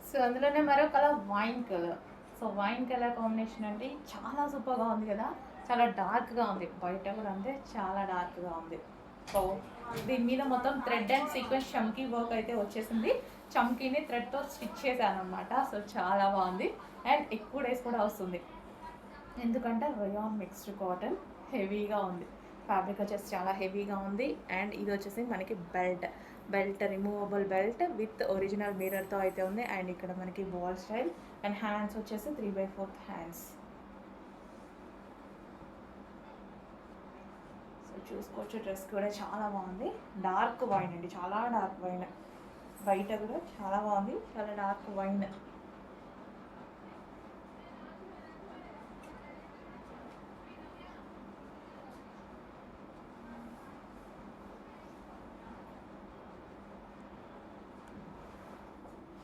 So అందులోనే మరో colour wine colour. So wine colour combination అంటే చాలా సూపర్గా ఉంది కదా, చాలా డార్క్గా ఉంది, బయట కూడా అంతే చాలా డార్క్గా ఉంది. సో దీని మీద మొత్తం థ్రెడ్ అండ్ సీక్వెన్స్ చమ్కీ వర్క్ అయితే వచ్చేసింది. చమ్కీని థ్రెడ్తో స్టిచ్ చేశాను అనమాట. సో చాలా బాగుంది అండ్ ఎక్కువ డేస్ కూడా వస్తుంది, ఎందుకంటే రయాన్ మిక్స్డ్ కాటన్ హెవీగా ఉంది. ఫ్యాబ్రిక్ వచ్చేసి చాలా హెవీగా ఉంది. అండ్ ఇది వచ్చేసి మనకి belt removable belt with original మిర్రర్తో అయితే ఉంది. అండ్ ఇక్కడ మనకి బాల్ స్టైల్ అండ్ హ్యాండ్స్ వచ్చేసి 3/4 హ్యాండ్స్. సో చూసుకోవచ్చు, డ్రెస్ కూడా చాలా బాగుంది. డార్క్ వైన్ అండి, చాలా డార్క్ వైన్, బయట కూడా చాలా బాగుంది, చాలా డార్క్ వైన్.